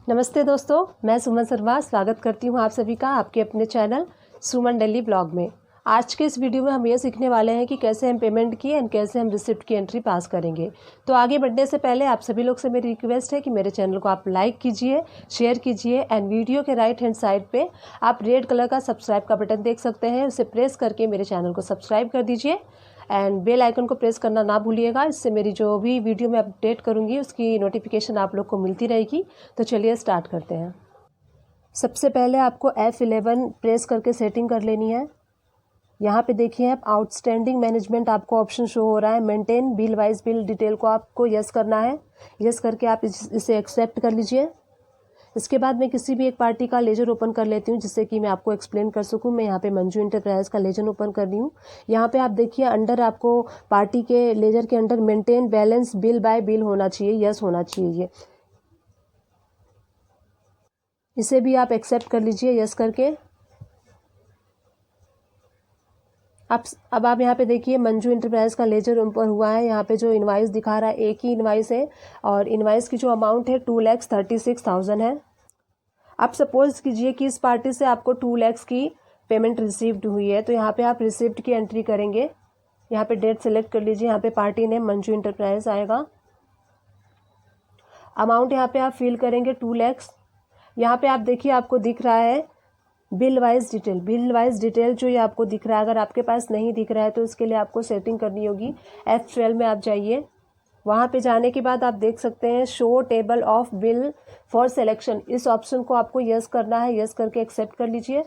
नमस्ते दोस्तों, मैं सुमन शर्मा स्वागत करती हूँ आप सभी का आपके अपने चैनल सुमन डेली ब्लॉग में। आज के इस वीडियो में हम ये सीखने वाले हैं कि कैसे हम पेमेंट की एंड कैसे हम रिसिप्ट की एंट्री पास करेंगे। तो आगे बढ़ने से पहले आप सभी लोग से मेरी रिक्वेस्ट है कि मेरे चैनल को आप लाइक कीजिए, शेयर कीजिए एंड वीडियो के राइट हैंड साइड पे आप रेड कलर का सब्सक्राइब का बटन देख सकते हैं। उसे प्रेस करके मेरे चैनल को सब्सक्राइब कर दीजिए एंड बेल आइकन को प्रेस करना ना भूलिएगा। इससे मेरी जो भी वीडियो मैं अपडेट करूँगी उसकी नोटिफिकेशन आप लोग को मिलती रहेगी। तो चलिए स्टार्ट करते हैं। सबसे पहले आपको F11 प्रेस करके सेटिंग कर लेनी है। यहाँ पे देखिए आप आउटस्टैंडिंग मैनेजमेंट आपको ऑप्शन शो हो रहा है। Maintain bill wise bill detail को आपको यस करना है। यस करके आप इसे एक्सेप्ट कर लीजिए। इसके बाद मैं किसी भी एक पार्टी का लेजर ओपन कर लेती हूँ जिससे कि मैं आपको एक्सप्लेन कर सकूँ। मैं यहाँ पे मंजू इंटरप्राइज का लेजर ओपन कर रही हूँ। यहाँ पे आप देखिए अंडर आपको पार्टी के लेजर के under maintain balance bill bye bill होना चाहिए, यस होना चाहिए। इसे भी आप एक्सेप्ट कर लीजिए यस करके। अब आप यहाँ पे देखिए मंजू इंटरप्राइज का लेजर ऊपर हुआ है। यहाँ पे जो इनवाइस दिखा रहा है एक ही इनवाइस है और इनवाइस की जो अमाउंट है 2,36,000 है। आप सपोज कीजिए कि इस पार्टी से आपको 2 लाख की पेमेंट रिसीव्ड हुई है, तो यहाँ पे आप रिसिप्ट की एंट्री करेंगे। यहाँ पे डेट सेलेक्ट कर लीजिए। यहाँ पे पार्टी नेम मंजू इंटरप्राइज आएगा। अमाउंट यहाँ पे आप फिल करेंगे 2 लाख। यहाँ पे आप देखिए आपको दिख रहा है बिल वाइज डिटेल जो ये आपको दिख रहा है। अगर आपके पास नहीं दिख रहा है तो इसके लिए आपको सेटिंग करनी होगी। F12 में आप जाइए। वहाँ पे जाने के बाद आप देख सकते हैं show table of bill for selection, इस ऑप्शन को आपको यस करना है। यस करके एक्सेप्ट कर लीजिए।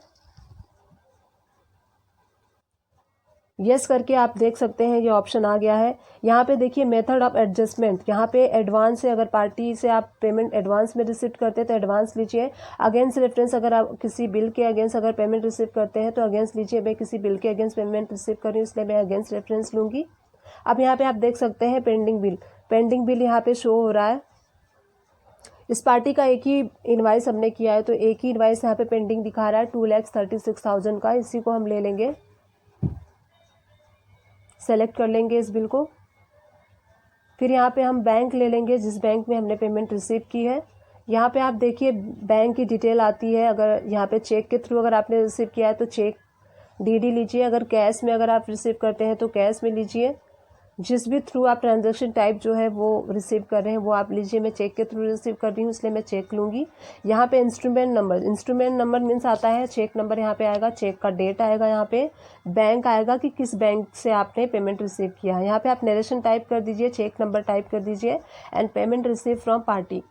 यस करके आप देख सकते हैं ये ऑप्शन आ गया है। यहाँ पे देखिए मेथड ऑफ एडजस्टमेंट, यहाँ पे एडवांस है। अगर पार्टी से आप पेमेंट एडवांस में रिसीव करते हैं तो एडवांस लीजिए। अगेंस्ट रेफरेंस, अगर आप किसी बिल के अगेंस्ट अगर पेमेंट रिसीव करते हैं तो अगेंस्ट लीजिए। मैं किसी बिल के अगेंस्ट पेमेंट रिसीव कर रही हूँ इसलिए मैं अगेंस्ट रेफरेंस लूँगी। अब यहाँ पे आप देख सकते हैं पेंडिंग बिल यहाँ पे शो हो रहा है। इस पार्टी का एक ही इनवाइस हमने किया है तो एक ही इनवाइस यहाँ पे पेंडिंग दिखा रहा है 2,36,000 का। इसी को हम ले लेंगे, सेलेक्ट कर लेंगे इस बिल को। फिर यहाँ पे हम बैंक ले लेंगे जिस बैंक में हमने पेमेंट रिसीव की है। यहाँ पे आप देखिए बैंक की डिटेल आती है। अगर यहाँ पे चेक के थ्रू अगर आपने रिसीव किया है तो चेक DD लीजिए। अगर कैश में अगर आप रिसीव करते हैं तो कैश में लीजिए। जिस भी थ्रू आप ट्रांजैक्शन टाइप जो है वो रिसीव कर रहे हैं वो आप लीजिए। मैं चेक के थ्रू रिसीव कर रही हूँ इसलिए मैं चेक लूँगी। यहाँ पे इंस्ट्रूमेंट नंबर मीन्स आता है चेक नंबर। यहाँ पे आएगा चेक का डेट आएगा। यहाँ पे बैंक आएगा कि किस बैंक से आपने पेमेंट रिसीव किया है। यहाँ पे आप नरेशन टाइप कर दीजिए, चेक नंबर टाइप कर दीजिए and payment receive from party.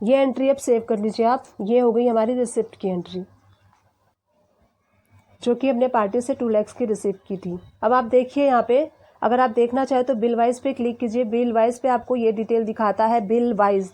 ये एंट्री अब सेव कर लीजिए आप। ये हो गई हमारी रिसिप्ट की एंट्री जो कि हमने पार्टी से 2 लाख की रिसीव की थी। अब आप देखिए यहाँ पे अगर आप देखना चाहे तो बिल वाइज पे क्लिक कीजिए। बिल वाइज पे आपको ये डिटेल दिखाता है बिल वाइज,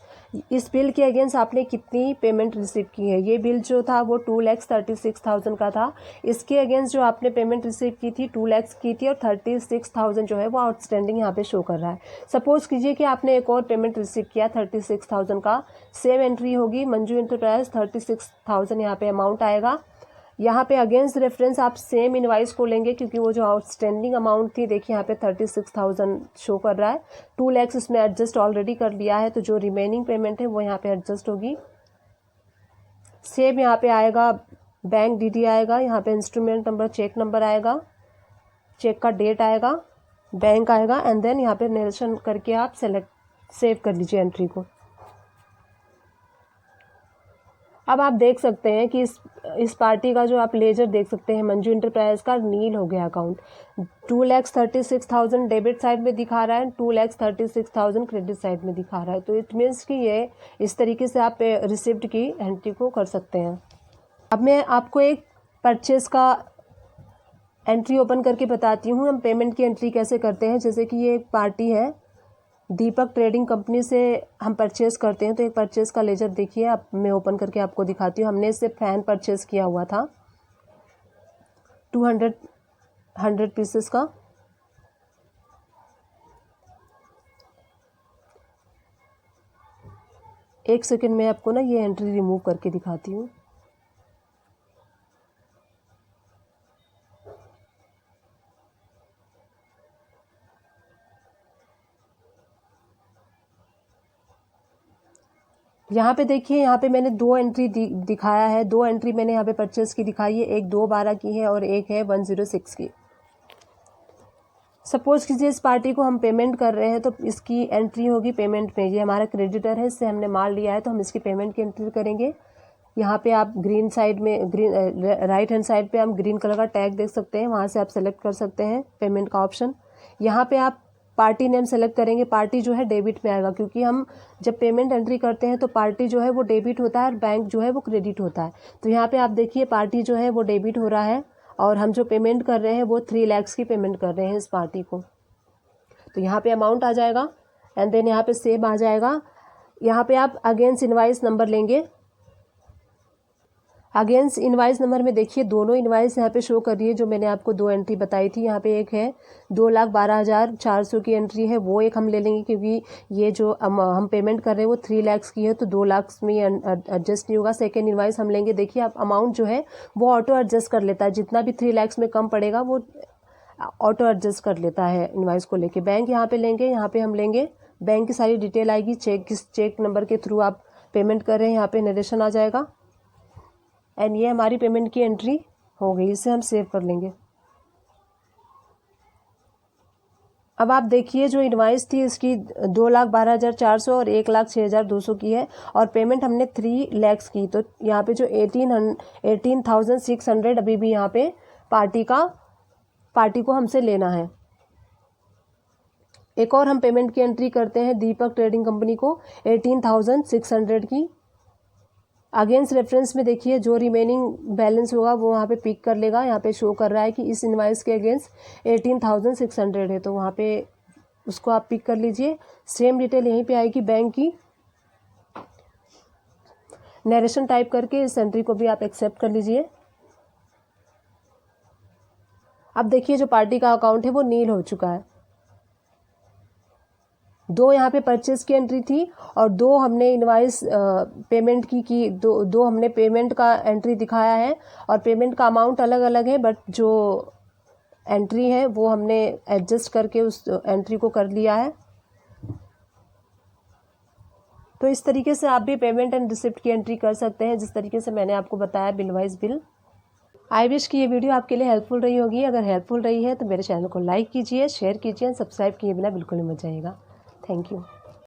इस बिल के अगेंस्ट आपने कितनी पेमेंट रिसीव की है। ये बिल जो था वो 2,36,000 का था। इसके अगेंस्ट जो आपने पेमेंट रिसीव की थी 2 लाख की थी और 36,000 जो है वो आउटस्टैंडिंग यहाँ पे शो कर रहा है। सपोज कीजिए कि आपने एक और पेमेंट रिसीव किया 36,000 का, सेम एंट्री होगी मंजू इंटरप्राइज 36,000 यहाँ पे अमाउंट आएगा। यहाँ पे अगेंस्ट रेफरेंस आप सेम इनवाइस को लेंगे क्योंकि वो जो आउटस्टैंडिंग अमाउंट थी देखिए यहाँ पे 36,000 शो कर रहा है। 2 लाख इसमें एडजस्ट ऑलरेडी कर लिया है तो जो रिमेनिंग पेमेंट है वो यहाँ पे एडजस्ट होगी। सेम यहाँ पे आएगा बैंक DD आएगा। यहाँ पे इंस्ट्रूमेंट नंबर, चेक नंबर आएगा, चेक का डेट आएगा, बैंक आएगा एंड देन यहाँ पे नरेशन करके आप सेव कर लीजिए एंट्री को। अब आप देख सकते हैं कि इस पार्टी का जो आप लेजर देख सकते हैं मंजू इंटरप्राइज का नील हो गया अकाउंट। 2,36,000 डेबिट साइड में दिखा रहा है, 2,36,000 क्रेडिट साइड में दिखा रहा है। तो इट मीन्स कि ये इस तरीके से आप रिसिप्ट की एंट्री को कर सकते हैं। अब मैं आपको एक परचेज का एंट्री ओपन करके बताती हूँ हम पेमेंट की एंट्री कैसे करते हैं। जैसे कि ये एक पार्टी है दीपक ट्रेडिंग कंपनी से हम परचेस करते हैं। तो एक परचेस का लेजर देखिए आप, मैं ओपन करके आपको दिखाती हूँ। हमने इससे फैन परचेस किया हुआ था 100 पीसेस का। एक सेकंड में आपको ना ये एंट्री रिमूव करके दिखाती हूँ। यहाँ पे देखिए, यहाँ पे मैंने 2 एंट्री दिखाया है। 2 एंट्री मैंने यहाँ पे परचेस की दिखाई है, एक 2/12 की है और एक है 106 की। सपोज कीजिए इस पार्टी को हम पेमेंट कर रहे हैं तो इसकी एंट्री होगी पेमेंट में। ये हमारा क्रेडिटर है, इससे हमने माल लिया है तो हम इसकी पेमेंट की एंट्री करेंगे। यहाँ पे आप ग्रीन साइड में राइट हैंड साइड पे हम ग्रीन कलर का टैग देख सकते हैं, वहाँ से आप सेलेक्ट कर सकते हैं पेमेंट का ऑप्शन। यहाँ पे आप पार्टी नेम सेलेक्ट करेंगे। पार्टी जो है डेबिट में आएगा, क्योंकि हम जब पेमेंट एंट्री करते हैं तो पार्टी जो है वो डेबिट होता है और बैंक जो है वो क्रेडिट होता है। तो यहाँ पे आप देखिए पार्टी जो है वो डेबिट हो रहा है और हम जो पेमेंट कर रहे हैं वो 3 लाख की पेमेंट कर रहे हैं इस पार्टी को। तो यहाँ पे अमाउंट आ जाएगा एंड देन यहाँ पे सेव आ जाएगा। यहाँ पे आप अगेंस्ट इनवाइस नंबर लेंगे। अगेंस्ट इनवाइस नंबर में देखिए दोनों इनवाइस यहाँ पे शो कर रही है, जो मैंने आपको 2 एंट्री बताई थी। यहाँ पे एक है 2,12,400 की एंट्री है, वो एक हम ले लेंगे, क्योंकि ये जो हम पेमेंट कर रहे हैं वो 3 लाख की है तो 2 लाख में एडजस्ट नहीं होगा। सेकेंड इनवाइस हम लेंगे। देखिए आप अमाउंट जो है वो ऑटो एडजस्ट कर लेता है, जितना भी 3 लाख में कम पड़ेगा वो ऑटो एडजस्ट कर लेता है इनवाइस को लेके। बैंक यहाँ पे लेंगे, यहाँ पे हम लेंगे बैंक की सारी डिटेल आएगी, किस चेक नंबर के थ्रू आप पेमेंट कर रहे हैं, यहाँ पे नरेशन आ जाएगा एंड ये हमारी पेमेंट की एंट्री हो गई। इसे हम सेव कर लेंगे। अब आप देखिए जो इनवाइस थी इसकी 2,12,400 और 1,06,200 की है और पेमेंट हमने 3 लाख की। तो यहाँ पे जो 18,600 अभी भी यहाँ पे पार्टी को हमसे लेना है। एक और हम पेमेंट की एंट्री करते हैं दीपक ट्रेडिंग कंपनी को 18,600 की। अगेंस्ट रेफरेंस में देखिए जो रिमेनिंग बैलेंस होगा वो वहाँ पे पिक कर लेगा। यहाँ पे शो कर रहा है कि इस इनवाइस के अगेंस्ट 18,600 है, तो वहाँ पे उसको आप पिक कर लीजिए। सेम डिटेल यहीं पे आएगी बैंक की। नरेशन टाइप करके इस एंट्री को भी आप एक्सेप्ट कर लीजिए। अब देखिए जो पार्टी का अकाउंट है वो नील हो चुका है। 2 यहाँ पे परचेस की एंट्री थी और 2 हमने इनवाइस पेमेंट की 2 हमने पेमेंट का एंट्री दिखाया है और पेमेंट का अमाउंट अलग अलग है, बट जो एंट्री है वो हमने एडजस्ट करके उस एंट्री को कर लिया है। तो इस तरीके से आप भी पेमेंट एंड रिसिप्ट की एंट्री कर सकते हैं, जिस तरीके से मैंने आपको बताया bill wise bill. I wish कि ये वीडियो आपके लिए हेल्पफुल रही होगी। अगर हेल्पफुल रही है तो मेरे चैनल को लाइक कीजिए, शेयर कीजिए, सब्सक्राइब किए बिना बिल्कुल नहीं मत जाइएगा। Thank you.